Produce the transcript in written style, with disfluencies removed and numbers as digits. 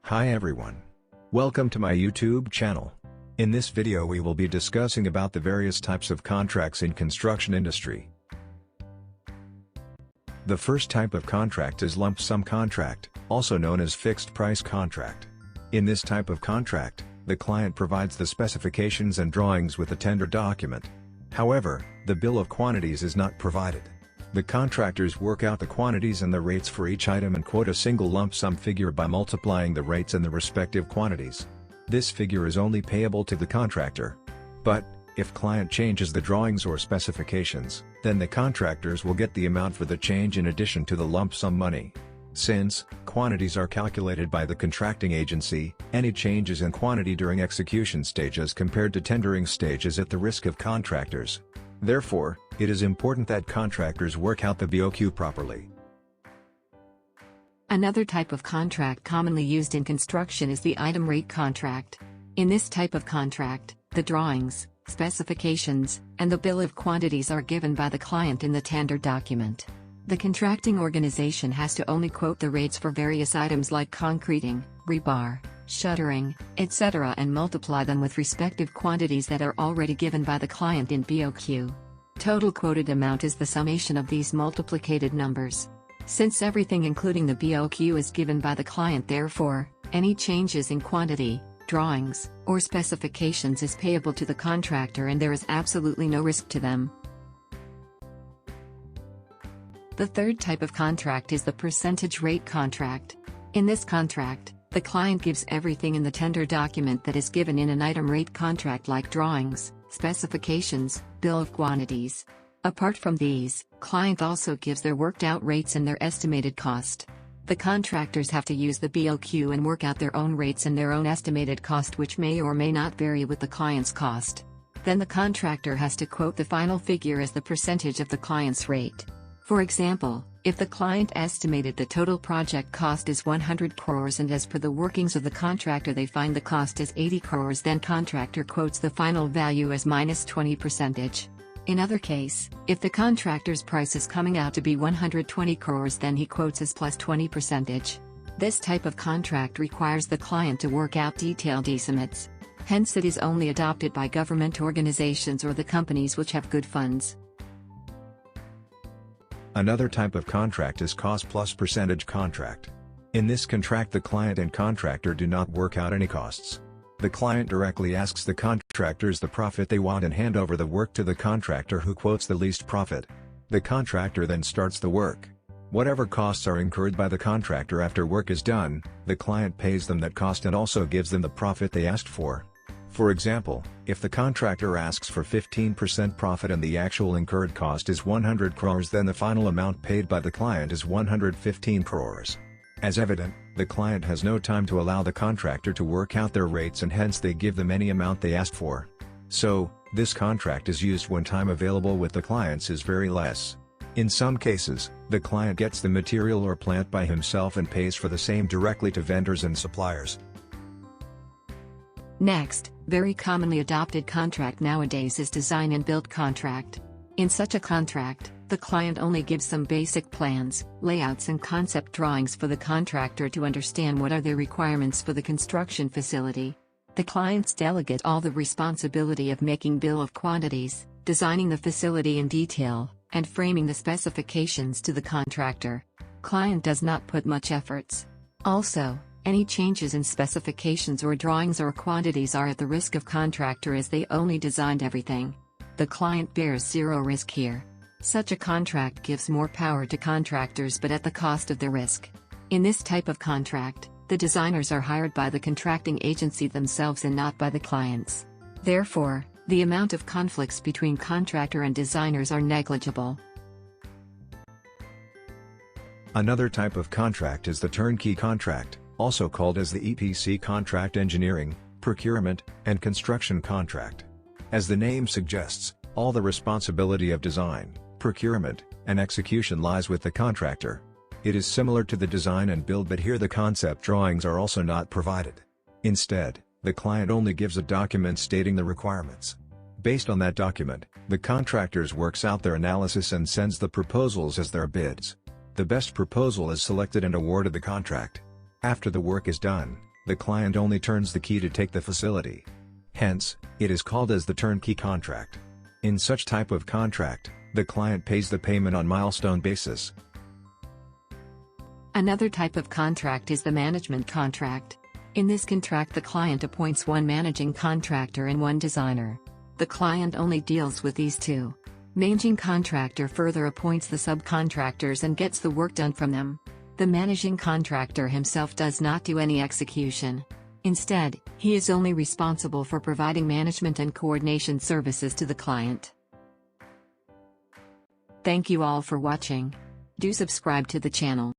Hi everyone. Welcome to my YouTube channel. In this video we will be discussing about the various types of contracts in construction industry. The first type of contract is lump sum contract, also known as fixed price contract. In this type of contract, the client provides the specifications and drawings with the tender document. However, the bill of quantities is not provided. The contractors work out the quantities and the rates for each item and quote a single lump sum figure by multiplying the rates and the respective quantities. This figure is only payable to the contractor. But, if client changes the drawings or specifications, then the contractors will get the amount for the change in addition to the lump sum money. Since quantities are calculated by the contracting agency, any changes in quantity during execution stage as compared to tendering stage is at the risk of contractors. Therefore, it is important that contractors work out the BOQ properly. Another type of contract commonly used in construction is the item rate contract. In this type of contract, the drawings, specifications, and the bill of quantities are given by the client in the tender document. The contracting organization has to only quote the rates for various items like concreting, rebar, shuttering, etc. and multiply them with respective quantities that are already given by the client in BOQ. Total quoted amount is the summation of these multiplicated numbers. Since everything including the BOQ is given by the client, therefore, any changes in quantity, drawings, or specifications is payable to the contractor and there is absolutely no risk to them. The third type of contract is the percentage rate contract. In this contract, the client gives everything in the tender document that is given in an item rate contract like drawings, specifications, bill of quantities. Apart from these, client also gives their worked out rates and their estimated cost. The contractors have to use the BOQ and work out their own rates and their own estimated cost, which may or may not vary with the client's cost. Then the contractor has to quote the final figure as the percentage of the client's rate. For example, if the client estimated the total project cost is 100 crores and as per the workings of the contractor they find the cost is 80 crores, then contractor quotes the final value as minus 20%. In other case, if the contractor's price is coming out to be 120 crores, then he quotes as plus 20%. This type of contract requires the client to work out detailed estimates. Hence it is only adopted by government organizations or the companies which have good funds. Another type of contract is cost plus percentage contract. In this contract the client and contractor do not work out any costs. The client directly asks the contractors the profit they want and hand over the work to the contractor who quotes the least profit. The contractor then starts the work. Whatever costs are incurred by the contractor after work is done, the client pays them that cost and also gives them the profit they asked for. For example, if the contractor asks for 15% profit and the actual incurred cost is 100 crores, then the final amount paid by the client is 115 crores. As evident, the client has no time to allow the contractor to work out their rates and hence they give them any amount they asked for. So, this contract is used when time available with the clients is very less. In some cases, the client gets the material or plant by himself and pays for the same directly to vendors and suppliers. Next, very commonly adopted contract nowadays is design and build contract. In such a contract, the client only gives some basic plans, layouts and concept drawings for the contractor to understand what are the requirements for the construction facility. The clients delegate all the responsibility of making bill of quantities, designing the facility in detail, and framing the specifications to the contractor. Client does not put much efforts. Also, any changes in specifications or drawings or quantities are at the risk of contractor as they only designed everything. The client bears zero risk here. Such a contract gives more power to contractors but at the cost of their risk. In this type of contract, the designers are hired by the contracting agency themselves and not by the clients. Therefore, the amount of conflicts between contractor and designers are negligible. Another type of contract is the turnkey contract, also called as the EPC contract, engineering, procurement, and construction contract. As the name suggests, all the responsibility of design, procurement, and execution lies with the contractor. It is similar to the design and build, but here the concept drawings are also not provided. Instead, the client only gives a document stating the requirements. Based on that document, the contractors works out their analysis and sends the proposals as their bids. The best proposal is selected and awarded the contract. After the work is done, The client only turns the key to take the facility. Hence, it is called as the turnkey contract. In such type of contract, the client pays the payment on milestone basis. Another type of contract is the management contract. In this contract, the client appoints one managing contractor and one designer. The client only deals with these two. Managing contractor further appoints the subcontractors and gets the work done from them. The managing contractor himself does not do any execution. Instead, he is only responsible for providing management and coordination services to the client. Thank you all for watching. Do subscribe to the channel.